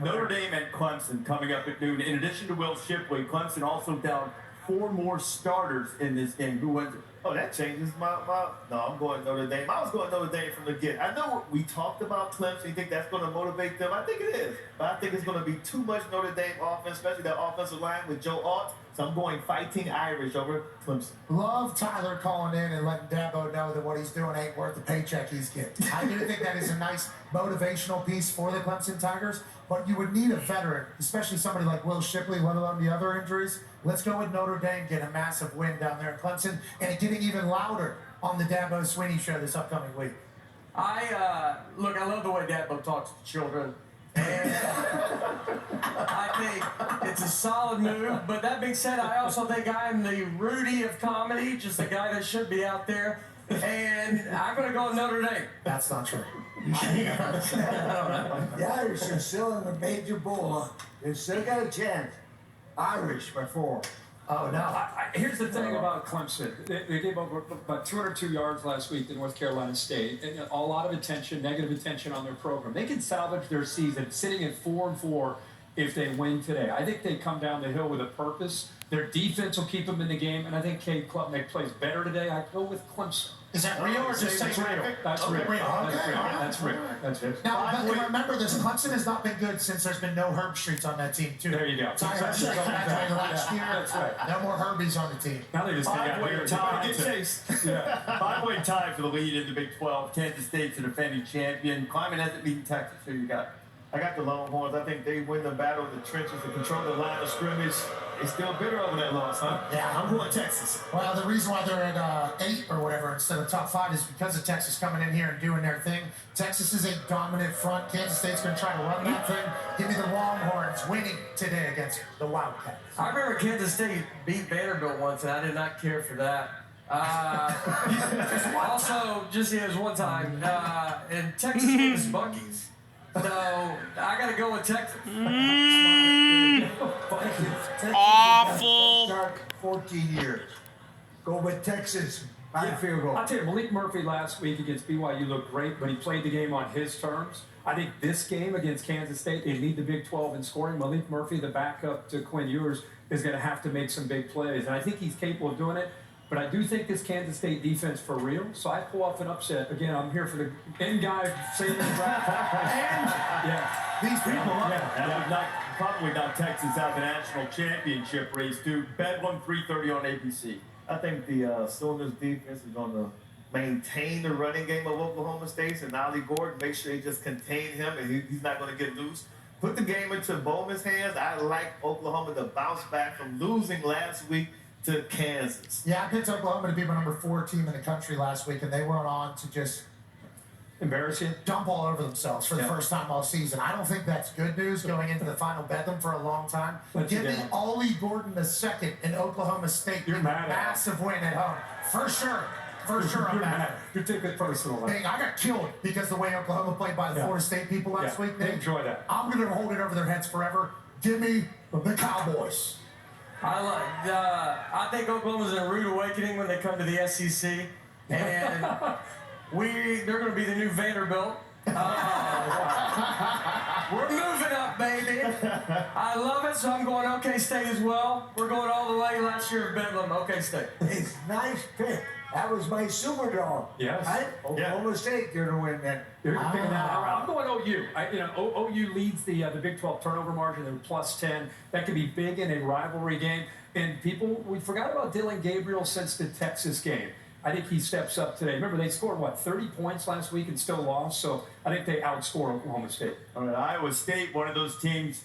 Notre Dame and Clemson coming up at noon. In addition to Will Shipley, Clemson also down 4 more starters in this game. Who wins it? Oh, that changes my. No, I'm going Notre Dame. I was going Notre Dame from the get. I know we talked about Clemson. You think that's going to motivate them? I think it is. But I think it's going to be too much Notre Dame offense, especially that offensive line with Joe Alt. So I'm going Fighting Irish over Clemson. Love Tyler calling in and letting Dabo know that what he's doing ain't worth the paycheck he's getting. I do think that is a nice motivational piece for the Clemson Tigers, but you would need a veteran, especially somebody like Will Shipley, let alone the other injuries. Let's go with Notre Dame, get a massive win down there in Clemson, and getting even louder on the Dabo Swinney show this upcoming week. I love the way Dabo talks to children. And I think it's a solid move. But that being said, I also think I'm the Rudy of comedy, just a guy that should be out there. And I'm going to go with Notre Dame. That's not true. You should be honest. I don't know. The Irish are still in the major bowl. They still got a chance. Irish by 4. Oh, no. Here's the thing about Clemson. They gave up about 202 yards last week to North Carolina State. And a lot of attention, negative attention on their program. They can salvage their season sitting at 4-4 if they win today. I think they come down the hill with a purpose. Their defense will keep them in the game. And I think Cade Klubnik plays better today. I go with Clemson. Is that real or just That's real. That's real. That's real. That's real. Now, remember this, Clemson has not been good since there's been no Herb Streets on that team, too. There you go. Ty Hershey graduated last year. That's right. No more Herbies on the team. Now they just take out here. Get chased. Yeah. 5-way tie for the lead in the Big 12. Kansas State's the defending champion. Klieman hasn't beaten Texas. Who you got? I got the Longhorns. I think they win the battle in the trenches to control the line of scrimmage. They still bitter over that loss, huh? Yeah, I'm going Texas. Well, the reason why they're at 8 or whatever instead of top 5 is because of Texas coming in here and doing their thing. Texas is a dominant front. Kansas State's going to try to run that thing. Give me the Longhorns winning today against the Wildcats. I remember Kansas State beat Vanderbilt once, and I did not care for that. Also, just as one time, and Texas was Bucky's. So I got to go with Texas. Awful. Start 14 years. Go with Texas. Field goal. I'll tell you, Malik Murphy last week against BYU looked great, but he played the game on his terms. I think this game against Kansas State, they lead the Big 12 in scoring. Malik Murphy, the backup to Quinn Ewers, is going to have to make some big plays, and I think he's capable of doing it. But I do think this Kansas State defense for real, so I pull off an upset. Again, I'm here for the end guy saying the draft. Yeah. These people, That would probably knock Texas out of the national championship race, too. Bedlam 3:30 on ABC. I think the Sooners defense is going to maintain the running game of Oklahoma State, and Ollie Gordon, make sure he just contain him and he's not going to get loose. Put the game into Bowman's hands. I like Oklahoma to bounce back from losing last week to Kansas. Yeah, I picked Oklahoma to be my number 4 team in the country last week, and they went on to just Embarrass you? dump all over themselves for the first time all season. I don't think that's good news going into the final Bedlam for a long time. Give me Ollie Gordon II in Oklahoma State. You're mad at massive win at home. For sure. For sure, I'm mad. You take it personally. Hey, I got killed because the way Oklahoma played by the Florida State people last week. They enjoy that. I'm going to hold it over their heads forever. Give me the Cowboys. I think Oklahoma's in a rude awakening when they come to the SEC, and they're going to be the new Vanderbilt. We're moving up, baby. I love it, so I'm going OK State as well. We're going all the way last year of Bedlam, OK State. It's a nice pick. That was my super dog. Yes. Right? Oklahoma State, you're going to win that. I'm going OU. OU leads the Big 12 turnover margin. They're plus 10. That could be big in a rivalry game. And we forgot about Dylan Gabriel since the Texas game. I think he steps up today. Remember, they scored, 30 points last week and still lost? So I think they outscore Oklahoma State. All right, Iowa State, one of those teams